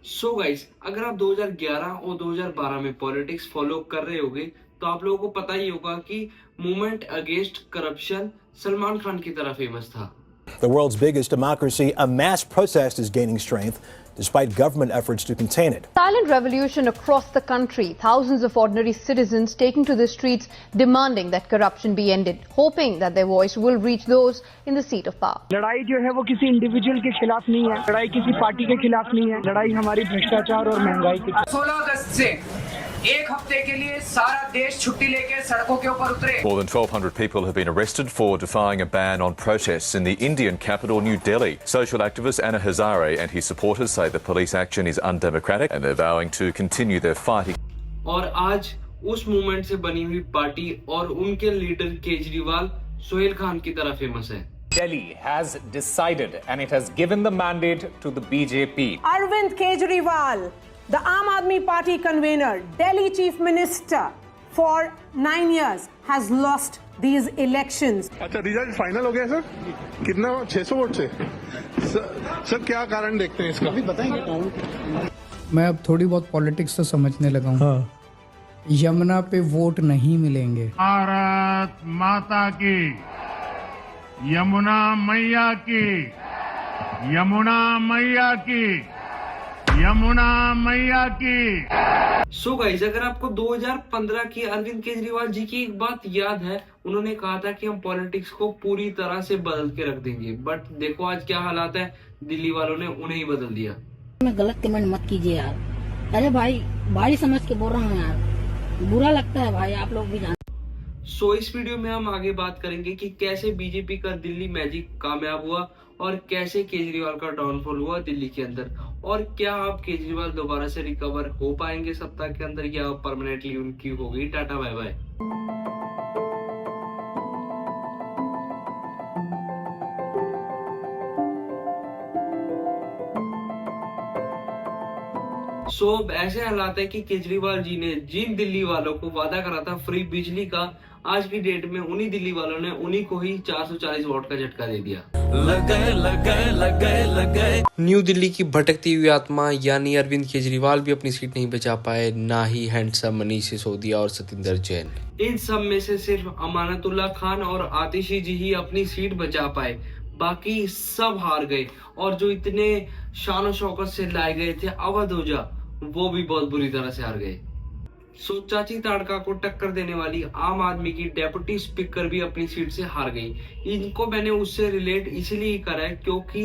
So guys, अगर आप 2011 और 2012 में पॉलिटिक्स फॉलो कर रहे होगे तो आप लोगों को पता ही होगा कि movement against corruption Salman Khan की तरह फेमस था। The world's biggest democracy, a mass protest is gaining strength despite government efforts to contain it. Silent revolution across the country. Thousands of ordinary citizens taking to the streets demanding that corruption be ended, hoping that their voice will reach those in the seat of power. लड़ाई जो है वो किसी individual के खिलाफ नहीं है, लड़ाई किसी पार्टी के खिलाफ नहीं है, लड़ाई हमारी भ्रष्टाचार और महंगाई की। 16 अगस्त से एक हफ्ते के लिए सारा देश छुट्टी लेके सड़कों के ऊपर उतरे। More than 1,200 people have been arrested for defying a ban on protests in the Indian capital, New Delhi. Social activist Anna Hazare and his supporters say the police action is undemocratic and they're vowing to continue their fight. और आज उस movement से बनी हुई party और उनके leader Kejriwal Sohail Khan की तरह फेमस है। Delhi has decided and it has given the mandate to the BJP. Arvind Kejriwal, the Aam Aadmi Party convener, Delhi Chief Minister for 9 years, has lost these elections. अच्छा, result final हो गया sir? कितना? 600 vote से? Sir क्या कारण देखते हैं इसका? अभी बताएंगे। मैं अब थोड़ी बहुत पॉलिटिक्स तो समझने लगा हूँ। यमुना पे वोट नहीं मिलेंगे। भारत माता की, यमुना मैया की, यमुना मैया की, यमुना मैया की। सो गाइस, अगर आपको 2015 की अरविंद केजरीवाल जी की एक बात याद है, उन्होंने कहा था कि हम पॉलिटिक्स को पूरी तरह से बदल के रख देंगे। बट देखो आज क्या हालात है, दिल्ली वालों ने उन्हें ही बदल दिया। मैं गलत कमेंट मत कीजिए यार। अरे भाई समझ के बोल रहा हूँ यार, बुरा लगता है भाई, आप लोग भी जानते। सो इस वीडियो में हम आगे बात करेंगे कि कैसे बीजेपी का दिल्ली मैजिक कामयाब हुआ और कैसे केजरीवाल का डाउनफॉल हुआ दिल्ली के अंदर, और क्या आप केजरीवाल दोबारा से रिकवर हो पाएंगे सप्ताह के अंदर या परमानेंटली उनकी हो गई टाटा बाय बाय। सो अब ऐसे हालात है कि केजरीवाल जी ने जिन दिल्ली वालों को वादा करा था फ्री बिजली का, आज की डेट में उन्हीं दिल्ली वालों ने उन्हीं को ही 440 वोट का झटका दे दिया। लगे। न्यू दिल्ली की भटकती हुई आत्मा यानी अरविंद केजरीवाल भी अपनी सीट नहीं बचा पाए, ना ही हैंडसम मनीष सिसोदिया और सतिंदर जैन। इन सब में से सिर्फ अमानतुल्लाह खान और आतिशी जी ही अपनी सीट बचा पाए, बाकी सब हार गए। और जो इतने शान शौकत से लाए गए थे अवध ओझा, वो भी बहुत बुरी तरह से हार गए। सो चाची ताड़का को टक्कर देने वाली आम आदमी की डेप्यूटी स्पीकर भी अपनी सीट से हार गई। इनको मैंने उससे रिलेट इसलिए करा है क्योंकि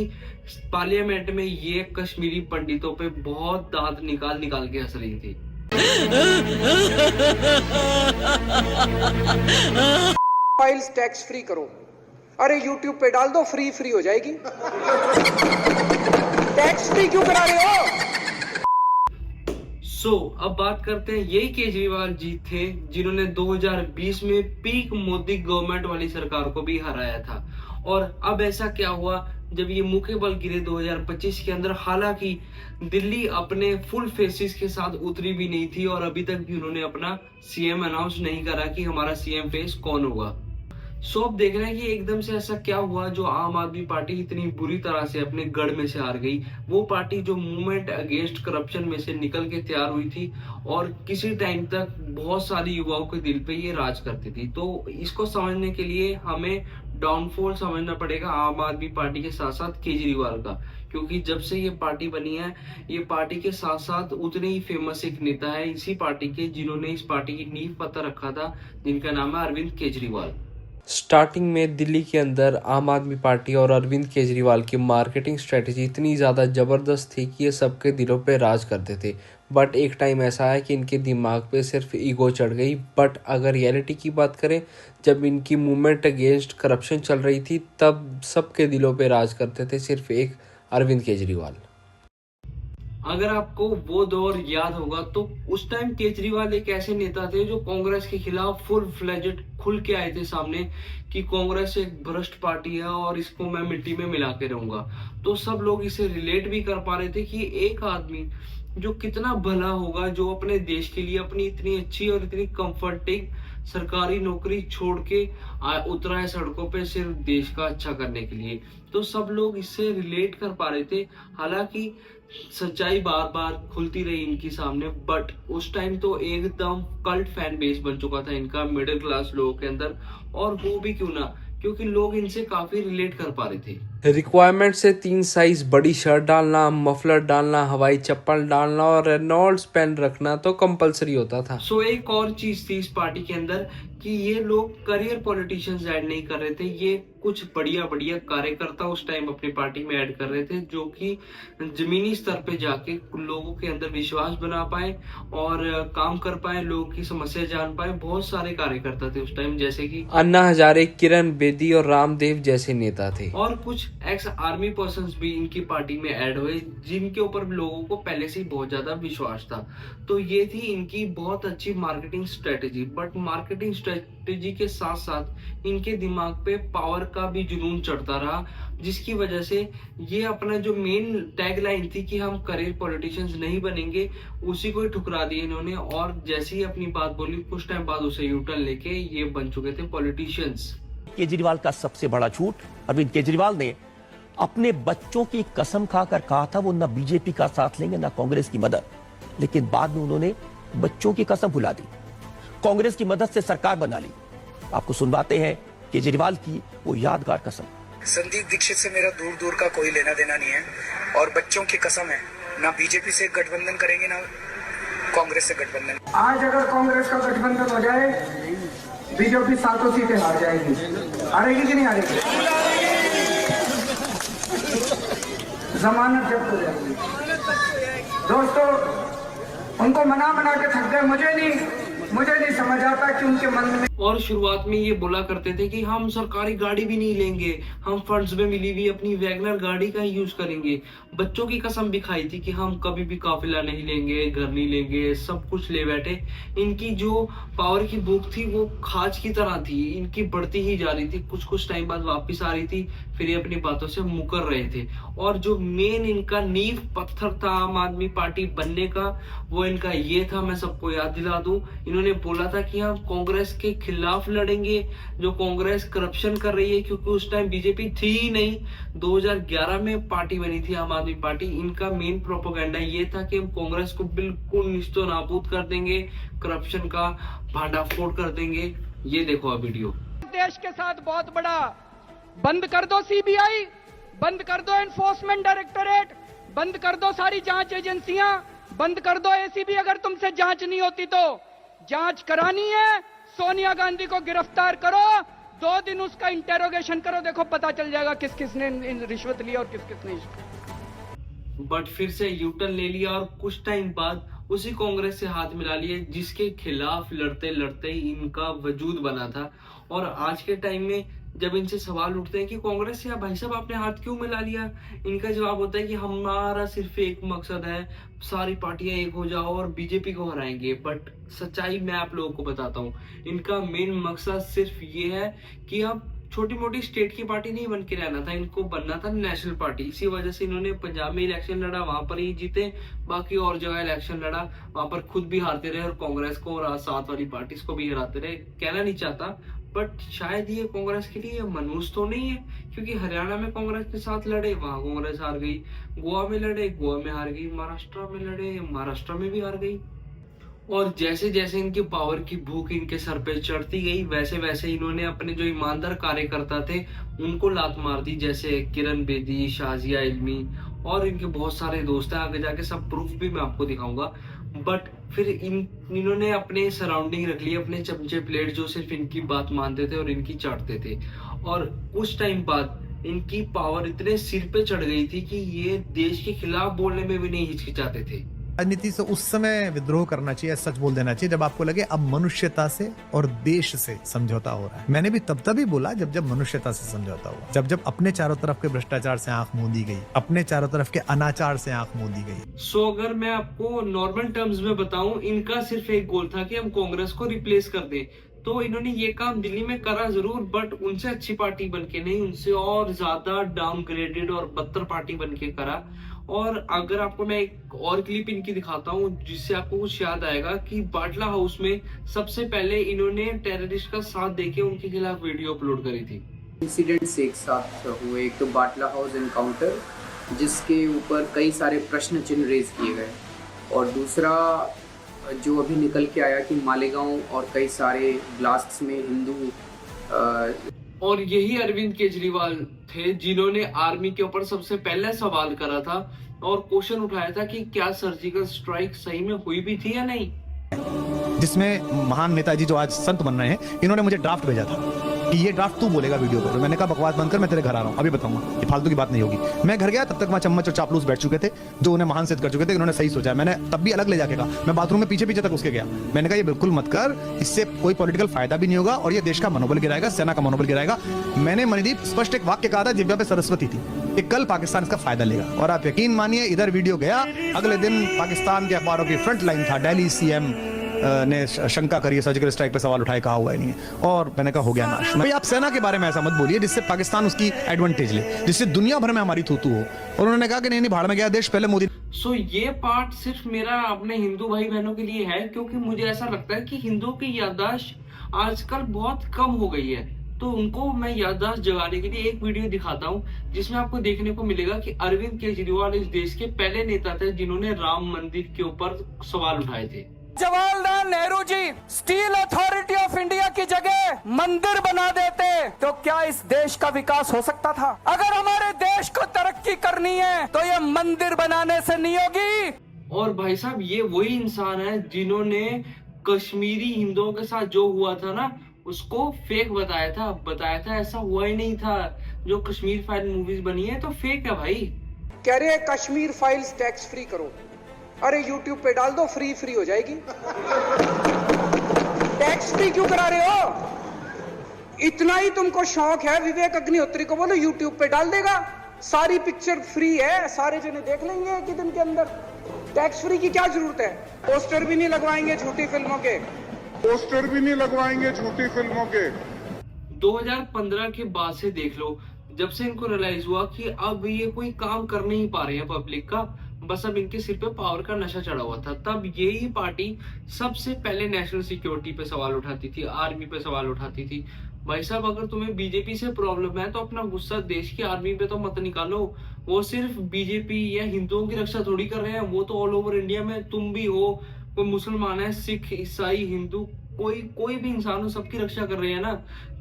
पार्लियामेंट में ये कश्मीरी पंडितों पे बहुत दांत निकाल के हंस रही थी। फाइल्स टैक्स फ्री करो, अरे यूट्यूब पे डाल दो, फ्री हो जाएगी। टैक्स फ्री क्यों करा रहे हो? सो अब बात करते हैं, यही केजरीवाल जी थे जिन्होंने 2020 में पीक मोदी गवर्नमेंट वाली सरकार को भी हराया था। और अब ऐसा क्या हुआ जब ये मुख्य बल गिरे 2025 के अंदर, हालांकि दिल्ली अपने फुल फेसिस के साथ उतरी भी नहीं थी और अभी तक भी उन्होंने अपना सीएम अनाउंस नहीं करा कि हमारा सीएम फेस कौन होगा। सो अब देखना है कि एकदम से ऐसा क्या हुआ जो आम आदमी पार्टी इतनी बुरी तरह से अपने गढ़ में से हार गई। वो पार्टी जो मूवमेंट अगेंस्ट करप्शन में से निकल के तैयार हुई थी और किसी टाइम तक बहुत सारे युवाओं के दिल पे ये राज करती थी। तो इसको समझने के लिए हमें डाउनफॉल समझना पड़ेगा आम आदमी पार्टी के साथ साथ केजरीवाल का, क्योंकि जब से ये पार्टी बनी है, ये पार्टी के साथ साथ उतने ही फेमस एक नेता है इसी पार्टी के जिन्होंने इस पार्टी की नींव पत्थर रखा था, जिनका नाम है अरविंद केजरीवाल। स्टार्टिंग में दिल्ली के अंदर आम आदमी पार्टी और अरविंद केजरीवाल की मार्केटिंग स्ट्रेटजी इतनी ज़्यादा ज़बरदस्त थी कि ये सबके दिलों पे राज करते थे। बट एक टाइम ऐसा है कि इनके दिमाग पे सिर्फ ईगो चढ़ गई। बट अगर रियलिटी की बात करें, जब इनकी मूवमेंट अगेंस्ट करप्शन चल रही थी तब सबके दिलों पे राज करते थे सिर्फ एक अरविंद केजरीवाल। अगर आपको वो दौर याद होगा तो उस टाइम केजरीवाल एक ऐसे नेता थे जो कांग्रेस के खिलाफ फुल फ्लेजेड खुल के आए थे सामने कि कांग्रेस एक भ्रष्ट पार्टी है और इसको मैं मिट्टी में मिला के रहूंगा। तो सब लोग इसे रिलेट भी कर पा रहे थे कि एक आदमी जो कितना भला होगा, जो अपने देश के लिए अपनी इतनी अच्छी और इतनी कंफर्टिंग सरकारी नौकरी छोड़ के उतरा है सड़कों पे सिर्फ देश का अच्छा करने के लिए। तो सब लोग इससे रिलेट कर पा रहे थे। हालांकि सच्चाई बार बार खुलती रही इनके सामने, बट उस टाइम तो एकदम कल्ट फैन बेस बन चुका था इनका मिडिल क्लास लोगों के अंदर। और वो भी क्यों ना, क्योंकि लोग इनसे काफी रिलेट कर पा रहे थे। रिक्वायरमेंट से 3 साइज बड़ी शर्ट डालना, मफलर डालना, हवाई चप्पल डालना और रेनॉल्ड्स पेन रखना तो कंपलसरी होता था। सो एक और चीज थी इस पार्टी के अंदर कि ये लोग करियर पॉलिटिशियंस ऐड नहीं कर रहे थे, ये कुछ बढ़िया बढ़िया कार्यकर्ता उस टाइम अपनी पार्टी में ऐड कर रहे थे, जो कि जमीनी स्तर पे जाके लोगों के अंदर विश्वास बना पाए और काम कर पाए, लोगों की समस्या जान पाए। बहुत सारे कार्यकर्ता थे उस टाइम, जैसे कि अन्ना हजारे, किरण बेदी और रामदेव जैसे नेता थे। और कुछ एक्स आर्मी पर्सन्स भी इनकी पार्टी में ऐड हुए, जिनके ऊपर लोगों को पहले से ही बहुत ज्यादा विश्वास था। तो ये थी इनकी बहुत अच्छी marketing strategy. But marketing strategy के साथ साथ इनके दिमाग पे पावर का भी जुनून चढ़ता रहा, जिसकी वजह से ये अपना जो मेन टैगलाइन थी कि हम करियर पॉलिटिशियंस नहीं बनेंगे, उसी को ही ठुकरा दिया इन्होंने। और जैसे ही अपनी बात बोली, कुछ टाइम बाद उसे यूटर्न लेके ये बन चुके थे पॉलिटिशियंस। केजरीवाल का सबसे बड़ा झूठ, अरविंद केजरीवाल ने अपने बच्चों की कसम खाकर कहा था वो ना बीजेपी का साथ लेंगे ना कांग्रेस की मदद, लेकिन बाद में उन्होंने बच्चों की कसम भुला दी, कांग्रेस की मदद से सरकार बना ली। आपको सुनवाते हैं केजरीवाल की वो यादगार कसम। संदीप दीक्षित से मेरा दूर दूर का कोई लेना देना नहीं है, और बच्चों की कसम है ना बीजेपी से गठबंधन करेंगे ना कांग्रेस से गठबंधन। आज अगर कांग्रेस का गठबंधन हो जाए, बीजेपी 7 सीटें हार जाएगी। हारेगी कि नहीं हारेगी? जमानत जब्त हो जाएगी। दोस्तों, उनको मना के थक गए। मुझे नहीं समझ आता कि उनके मन में। और शुरुआत में ये बोला करते थे कि हम सरकारी गाड़ी भी नहीं लेंगे, हम फंड्स में मिली हुई अपनी वैगनर गाड़ी का ही यूज करेंगे। बच्चों की कसम भी खाई थी कि हम कभी भी काफिला नहीं लेंगे, घर नहीं लेंगे, सब कुछ ले बैठे। इनकी जो पावर की भूख थी वो खाज की तरह थी, इनकी बढ़ती ही जा रही थी। कुछ टाइम बाद वापस आ रही थी, फिर ये अपनी बातों से मुकर रहे थे। और जो मेन इनका नींव पत्थर था आम आदमी पार्टी बनने का, वो इनका ये था। मैं सबको याद दिला दूं, इन्होंने बोला था कि हम कांग्रेस के खिलाफ लड़ेंगे, जो कांग्रेस करप्शन कर रही है, क्योंकि उस टाइम बीजेपी थी ही नहीं। 2011 में पार्टी बनी थी आम आदमी पार्टी। इनका मेन प्रोपेगेंडा ये था कि हम कांग्रेस को बिल्कुल निस्तो नाबूद कर देंगे, करप्शन का भांडाफोड़ कर देंगे। ये देखो अब वीडियो। देश के साथ बहुत बड़ा, बंद कर दो सीबीआई, बंद कर दो एनफोर्समेंट डायरेक्टोरेट, बंद कर दो सारी जांच एजेंसियां, बंद कर दो एसीबी। अगर तुमसे जांच नहीं होती तो जांच करानी है, सोनिया गांधी को गिरफ्तार करो, 2 दिन उसका इंटेरोगेशन करो, देखो पता चल जाएगा किस किसने रिश्वत लिया और किस किसने। बट फिर से यूटर्न ले लिया और कुछ टाइम बाद उसी कांग्रेस से हाथ मिला लिए, जिसके खिलाफ लड़ते लड़ते ही इनका वजूद बना था। और आज के टाइम में जब इनसे सवाल उठते हैं कि कांग्रेस से भाई साहब आपने हाथ क्यों मिला लिया, इनका जवाब होता है कि हमारा सिर्फ एक मकसद है, सारी पार्टियां एक हो जाओ और बीजेपी को हराएंगे। बट सच्चाई मैं आप लोगों को बताता हूँ, इनका मेन मकसद सिर्फ ये है कि अब छोटी मोटी स्टेट की पार्टी नहीं बन के रहना था, इनको बनना था नेशनल पार्टी। इसी वजह से इन्होंने पंजाब में इलेक्शन लड़ा, वहां पर ही जीते, बाकी और जगह इलेक्शन लड़ा, वहां पर खुद भी हारते रहे और कांग्रेस को और साथ वाली पार्टीज को भी हराते रहे। कहना नहीं चाहता, बट शायद ये कांग्रेस के लिए मनहूस तो नहीं है, क्योंकि हरियाणा में कांग्रेस के साथ लड़े, वहां कांग्रेस हार गई, गोवा में लड़े, गोवा में हार गई, महाराष्ट्र में लड़े, महाराष्ट्र में भी हार गई। और जैसे जैसे इनकी पावर की भूख इनके सर पे चढ़ती गई, वैसे वैसे इन्होंने अपने जो ईमानदार कार्यकर्ता थे उनको लात मार दी, जैसे किरण बेदी, शाजिया इल्मी और इनके बहुत सारे दोस्त हैं। आगे जाके सब प्रूफ भी मैं आपको दिखाऊंगा। बट फिर इन्होंने अपने सराउंडिंग रख लिए, अपने चमचे प्लेट जो सिर्फ इनकी बात मानते थे और इनकी चाटते थे। और कुछ टाइम बाद इनकी पावर इतने सिर पे चढ़ गई थी कि ये देश के खिलाफ बोलने में भी नहीं हिचकिचाते थे। राजनीति से उस समय विद्रोह करना चाहिए, सच बोल देना चाहिए जब आपको लगे अब मनुष्यता से और देश से समझौता हो रहा है। मैंने भी तभी बोला जब मनुष्यता से समझौता हुआ, जब अपने चारों तरफ के भ्रष्टाचार से आंख मूंदी गई, अपने चारों तरफ के अनाचार से आंख मूंदी गई। सो अगर मैं आपको नॉर्मल टर्म्स में बताऊं, इनका सिर्फ एक गोल था कि हम कांग्रेस को रिप्लेस कर दें। तो इन्होंने ये काम दिल्ली में करा जरूर, बट उनसे अच्छी पार्टी बनके नहीं, उनसे और ज्यादा डाउनग्रेडेड और बदतर पार्टी बनके करा। और अगर आपको मैं एक और क्लिप इनकी दिखाता हूँ जिससे आपको कुछ याद आएगा कि बाटला हाउस में सबसे पहले इन्होंने टेररिस्ट का साथ देके उनके खिलाफ वीडियो अपलोड करी थी। इंसिडेंट्स एक साथ हुए, एक तो बाटला हाउस एनकाउंटर जिसके ऊपर कई सारे प्रश्न चिन्ह रेज किए गए, और दूसरा जो अभी निकल के आया कि मालेगांव और कई सारे ब्लास्ट्स में हिंदू और यही अरविंद केजरीवाल थे जिन्होंने आर्मी के ऊपर सबसे पहले सवाल करा था और क्वेश्चन उठाया था कि क्या सर्जिकल स्ट्राइक सही में हुई भी थी या नहीं, जिसमें महान नेताजी जो आज संत बन रहे हैं, इन्होंने मुझे ड्राफ्ट भेजा था कि ये ड्राफ्ट तू बोलेगा वीडियो पर। मैंने कहा बकवास बंद कर, मैं तेरे घर आ रहा हूँ, अभी बताऊंगा, ये फालतू की बात नहीं होगी। मैं घर गया, तब तक वहाँ चम्मच और चापलूस बैठ चुके थे जो उन्हें महान सिद्ध कर चुके थे। इन्होंने सही सोचा, मैंने तब भी अलग ले जाके कहा, मैं बाथरूम में पीछे पीछे तक उसके गया। मैंने कहा ये बिल्कुल मत कर, इससे कोई पॉलिटिकल फायदा भी नहीं होगा और ये देश का मनोबल गिराएगा, सेना का मनोबल गिराएगा। मैंने मणिदीप स्पष्ट एक वाक्य कहा था, दिव्या पे सरस्वती थी, कि कल पाकिस्तान इसका फायदा लेगा। और आप यकीन मानिए, इधर वीडियो गया, अगले दिन पाकिस्तान के अखबारों की फ्रंट लाइन था, दिल्ली सीएम ने शंका करी, सर्जिकल स्ट्राइक पे सवाल उठाए, कहा हुआ ही नहीं है। और मैंने कहा हो गया नाश। भाई आप सेना के बारे में ऐसा मत बोलिए जिससे पाकिस्तान उसकी एडवांटेज ले, जिससे दुनिया भर में हमारी थूतू हो। और उन्होंने कहा कि नहीं भाड़ में गया देश, पहले मोदी। सो ये पार्ट सिर्फ मेरा अपने हिंदू भाई बहनों के लिए है, क्योंकि मुझे ऐसा लगता है कि हिंदुओं की याददाश्त आजकल बहुत कम हो गई है। तो उनको मैं याददाश्त जगाने के लिए एक वीडियो दिखाता हूँ जिसमें आपको देखने को मिलेगा कि अरविंद केजरीवाल इस देश के पहले नेता थे जिन्होंने राम मंदिर के ऊपर सवाल उठाए थे। Jawaharlal Nehru ji steel authority of India की जगह मंदिर बना देते तो क्या इस देश का विकास हो सकता था? अगर हमारे देश को तरक्की करनी है तो ये मंदिर बनाने से नहीं होगी। और भाई साहब, ये वही इंसान है जिन्होंने कश्मीरी हिंदुओं के साथ जो हुआ था ना, उसको फेक बताया था ऐसा हुआ ही नहीं था। जो कश्मीर फाइल मूवीज बनी है तो फेक है भाई। कह रहे हैं कश्मीर फाइल्स टैक्स फ्री करो, अरे YouTube पे डाल दो, फ्री हो जाएगी। टैक्स फ्री क्यों करा रहे हो? इतना ही तुमको शौक है, विवेक अग्निहोत्री को बोलो YouTube पे डाल देगा, सारी पिक्चर फ्री है, सारे जने देख लेंगे एक ही दिन के अंदर। टैक्स फ्री की क्या जरूरत है? पोस्टर भी नहीं लगवाएंगे झूठी फिल्मों के, 2015 के बाद से देख लो, जब से इनको रियलाइज हुआ कि अब ये कोई काम कर नहीं पा रहे हैं पब्लिक का, बस अब इनके सिर पे पावर का नशा चढ़ा हुआ था, तब यही पार्टी सबसे पहले नेशनल सिक्योरिटी पे सवाल उठाती थी, आर्मी पे सवाल उठाती थी। भाई साहब, अगर तुम्हें बीजेपी से प्रॉब्लम है तो अपना गुस्सा देश की आर्मी पे तो मत निकालो। वो सिर्फ बीजेपी या हिंदुओं की रक्षा थोड़ी कर रहे हैं, वो तो ऑल ओवर इंडिया में तुम भी हो, कोई मुसलमान है, सिख, ईसाई, हिंदू, कोई भी इंसान हो, सबकी रक्षा कर रहे हैं ना।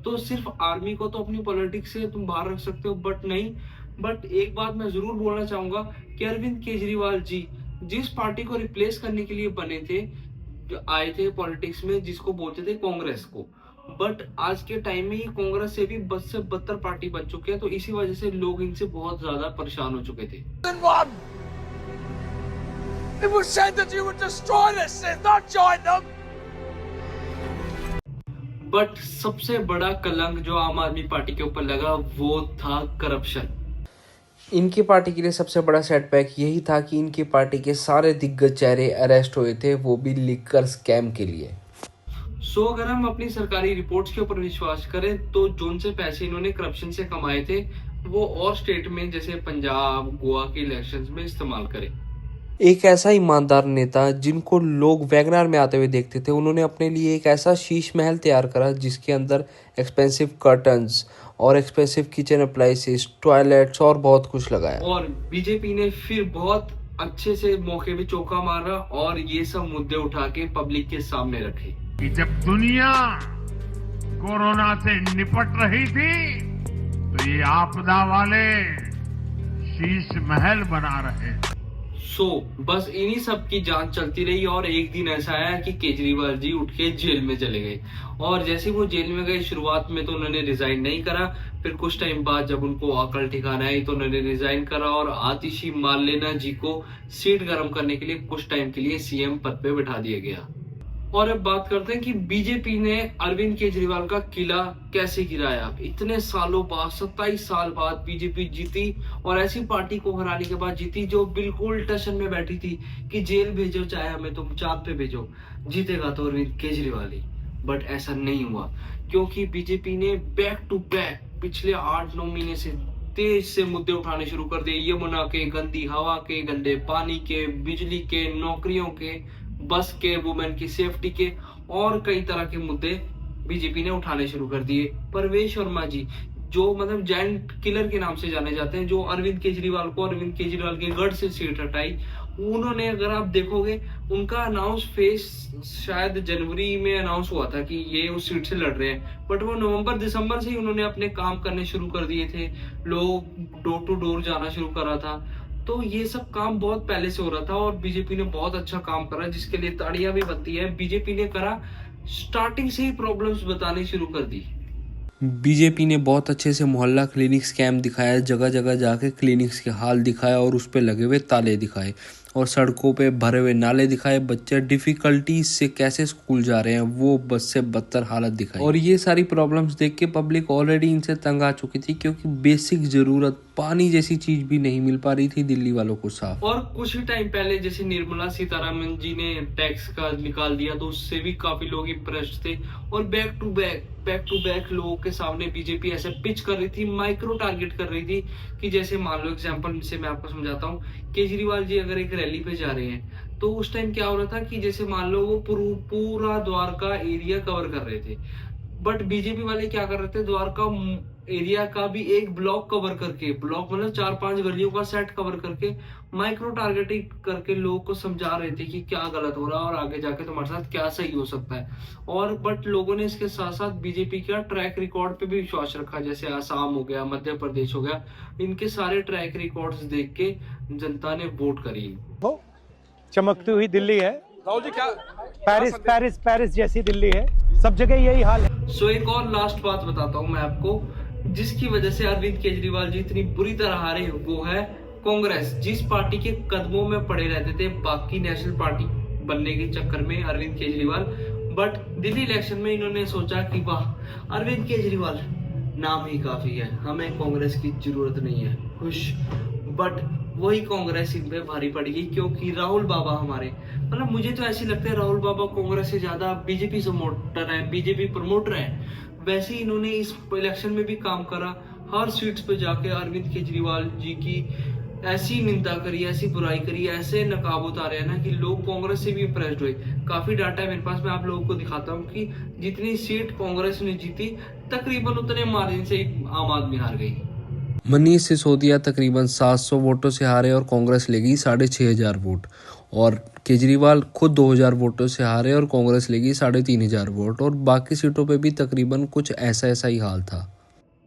तो सिर्फ आर्मी को तो अपनी पॉलिटिक्स से तुम बाहर रख सकते हो, बट नहीं। बट एक बात मैं जरूर बोलना चाहूंगा कि अरविंद केजरीवाल जी जिस पार्टी को रिप्लेस करने के लिए बने थे, जो आए थे पॉलिटिक्स में, जिसको बोलते थे कांग्रेस को, बट आज के टाइम में ये कांग्रेस से भी बद से बदतर पार्टी बन चुके हैं। तो इसी वजह से लोग इनसे बहुत ज्यादा परेशान हो चुके थे। It was said that you would destroy this and not join them. But सबसे बड़ा कलंक जो आम आदमी पार्टी के ऊपर लगा वो था करप्शन। इनकी पार्टी के लिए सबसे बड़ा सेटबैक यही था कि इनकी पार्टी के सारे दिग्गज चेहरे अरेस्ट हुए थे, वो भी लिकर स्कैम के लिए। सो अगर हम अपनी सरकारी रिपोर्ट्स के ऊपर विश्वास करें तो जोन से पैसे इन्होंने करप्शन से कमाए थे वो और स्टेट में जैसे पंजाब, गोवा के इलेक्शंस में इस्तेमाल करें। एक ऐसा ईमानदार नेता जिनको लोग वैगनार में आते हुए देखते थे, उन्होंने अपने लिए एक ऐसा शीश महल तैयार करा जिसके अंदर एक्सपेंसिव कर्टन्स और एक्सपेंसिव किचन अप्लायंसेस, टॉयलेट्स और बहुत कुछ लगाया। और बीजेपी ने फिर बहुत अच्छे से मौके पे चौका मारा और ये सब मुद्दे उठा के पब्लिक के सामने रखे। कि जब दुनिया कोरोना से निपट रही थी तो ये आपदा वाले शीश महल बना रहे। सो बस इन्हीं सब की जांच चलती रही और एक दिन ऐसा आया कि केजरीवाल जी उठ के जेल में चले गए। और जैसे वो जेल में गए, शुरुआत में तो उन्होंने रिजाइन नहीं करा, फिर कुछ टाइम बाद जब उनको अकल ठिकाना आई तो उन्होंने रिजाइन करा और आतिशी मार्लेना जी को सीट गर्म करने के लिए कुछ टाइम के लिए सीएम पद पे बिठा दिया गया। और अब बात करते हैं कि बीजेपी ने अरविंद केजरीवाल का किला कैसे गिराया। इतने सालों बाद, 27 साल बाद बीजेपी जीती और ऐसी पार्टी को हराने के बाद जीती जो बिल्कुल टेंशन में बैठी थी कि जेल भेजो चाहे हमें तुम चांद पे भेजो, जीतेगा तो अरविंद केजरीवाल ही। बट ऐसा नहीं हुआ क्योंकि बीजेपी ने बैक टू बैक पिछले 8-9 महीने से तेज से मुद्दे उठाने शुरू कर दिए। यमुना के, गंदी हवा के, गंदे पानी के, बिजली के, नौकरियों के, बस के, वुमेन की सेफ्टी के और कई तरह के मुद्दे बीजेपी ने उठाने शुरू कर दिए। परवेश वर्मा जी, जो मतलब जायंट किलर के नाम से जाने जाते हैं, जो अरविंद केजरीवाल के गढ़ से सीट हटाई, उन्होंने, अगर आप देखोगे, उनका अनाउंस फेस शायद जनवरी में अनाउंस हुआ था कि ये उस सीट से लड़ रहे हैं, बट वो नवंबर दिसंबर से ही उन्होंने अपने काम करने शुरू कर दिए थे। लोग डोर टू डोर जाना शुरू करा था। तो ये सब काम बहुत पहले से हो रहा था और बीजेपी ने बहुत अच्छा काम करा, जिसके लिए ताड़ियां भी बनती है। बीजेपी ने करा, स्टार्टिंग से ही प्रॉब्लम्स बतानी शुरू कर दी। बीजेपी ने बहुत अच्छे से मोहल्ला क्लिनिक स्कैम दिखाया, जगह जगह जाके क्लिनिक्स के हाल दिखाया और उस पे लगे हुए ताले दिखाए और सड़कों पे भरे हुए नाले दिखाए। बच्चे डिफिकल्टीज से कैसे स्कूल जा रहे हैं वो बस से बदतर हालत दिखाई। और ये सारी प्रॉब्लम्स देख के पब्लिक ऑलरेडी इनसे तंग आ चुकी थी, क्योंकि बेसिक जरूरत पानी जैसी चीज भी नहीं मिल पा रही थी दिल्ली वालों को साफ। और कुछ ही टाइम पहले जैसे निर्मला सीतारमण जी ने टैक्स का निकाल दिया, तो उससे भी काफी लोग इम्प्रेस्ड थे। और बैक टू बैक लोगों के सामने बीजेपी ऐसे पिच कर रही थी, माइक्रो टारगेट कर रही थी कि जैसे मान लो एग्जांपल से मैं आपको समझाता हूँ, केजरीवाल जी अगर एक रैली पे जा रहे हैं तो उस टाइम क्या हो रहा था कि जैसे मान लो वो पूरा द्वारका एरिया कवर कर रहे थे, बट बीजेपी वाले क्या कर रहे थे, द्वारका एरिया का भी एक ब्लॉक कवर करके, ब्लॉक मतलब 4-5 गलियों का सेट कवर करके माइक्रो टारगेटिंग करके लोगों को समझा रहे थे कि क्या गलत हो रहा है और आगे जाके तुम्हारे साथ क्या सही हो सकता है। और बट लोगों ने इसके साथ साथ बीजेपी का ट्रैक रिकॉर्ड पे भी विश्वास रखा, जैसे आसाम हो गया, मध्य प्रदेश हो गया, इनके सारे ट्रैक रिकॉर्ड्स देख के जनता ने वोट करी। चमकती हुई दिल्ली है राहुल जी, क्या पेरिस जैसी दिल्ली है, सब जगह यही हाल है। सो एक और लास्ट बात बताता हूँ मैं आपको, जिसकी वजह से अरविंद केजरीवाल जी इतनी बुरी तरह हारे, वो है कांग्रेस। जिस पार्टी के कदमों में पड़े रहते थे बाकी नेशनल पार्टी बनने के चक्कर में अरविंद केजरीवाल, बट दिल्ली इलेक्शन में इन्होंने सोचा कि वाह, अरविंद केजरीवाल नाम ही काफी है, हमें कांग्रेस की जरूरत नहीं है, खुश। बट वही कांग्रेस इन पे भारी पड़ गई, क्योंकि राहुल बाबा हमारे, मतलब मुझे तो ऐसे लगता है राहुल बाबा कांग्रेस से ज्यादा बीजेपी सपोर्टर है, बीजेपी प्रमोटर है। वैसे ही इन्होंने इस इलेक्शन में भी काम करा, हर सीट्स पे जाके अरविंद केजरीवाल जी की ऐसी निंदा करी, ऐसी बुराई करी, ऐसे नकाब उतारे है ना कि लोग कांग्रेस से भी इम्प्रेस्ड हुए। काफी डाटा है मेरे पास, मैं आप लोगों को दिखाता हूँ कि जितनी सीट कांग्रेस ने जीती तकरीबन उतने मार्जिन से आम आदमी हार गई। मनीष सिसोदिया तकरीबन 700 वोटों से हारे और कांग्रेस ले गई 6,500 वोट, और केजरीवाल खुद 2,000 वोटों से हारे और कांग्रेस ले गई 3,500 वोट, और बाकी सीटों पे भी तकरीबन कुछ ऐसा ही हाल था।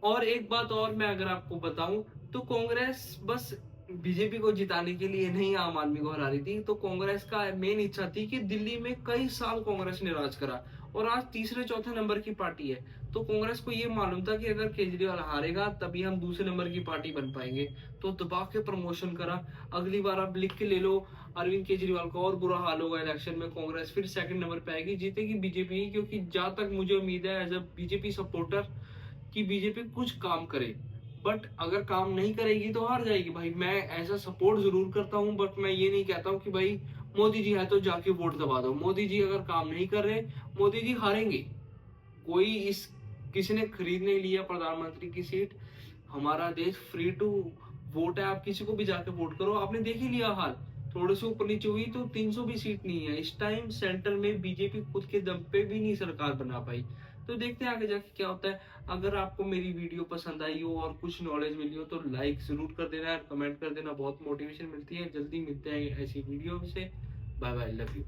और एक बात और मैं अगर आपको बताऊं तो कांग्रेस बस बीजेपी को जिताने के लिए नहीं आम आदमी को हरा रही थी, तो कांग्रेस का मेन इच्छा थी कि दिल्ली में कई साल कांग्रेस ने राज करा और आज तीसरे चौथे नंबर की पार्टी है, तो कांग्रेस को ये मालूम था कि अगर केजरीवाल हारेगा तभी हम दूसरे नंबर की पार्टी बन पाएंगे, तो दबा के प्रमोशन करा। अगली बार आप लिख के ले लो, अरविंद केजरीवाल का और बुरा हाल होगा इलेक्शन में, कांग्रेस फिर सेकंड नंबर पे आएगी, जीतेगी बीजेपी, क्योंकि जहां तक मुझे उम्मीद है एज अ बीजेपी सपोर्टर कि बीजेपी कुछ काम करे, बट अगर काम नहीं करेगी तो हार जाएगी। भाई मैं ऐसा सपोर्ट जरूर करता हूँ, बट मैं ये नहीं कहता हूँ कि भाई मोदी जी है तो जाके वोट दबा दो। मोदी जी अगर काम नहीं कर रहे, मोदी जी हारेंगे। किसी ने खरीद नहीं लिया प्रधानमंत्री की सीट, हमारा देश फ्री टू वोट है, आप किसी को भी जाके वोट करो। आपने देख ही लिया हाल, थोड़े से ऊपर नीचे हुई तो 300 भी सीट नहीं है इस टाइम। सेंटर में बीजेपी खुद के दम पे भी नहीं सरकार बना पाई, तो देखते हैं आगे जाके क्या होता है। अगर आपको मेरी वीडियो पसंद आई हो और कुछ नॉलेज मिली हो तो लाइक जरूर कर देना, कमेंट कर देना, बहुत मोटिवेशन मिलती है। जल्दी मिलते हैं ऐसी वीडियो से। Bye bye, love you.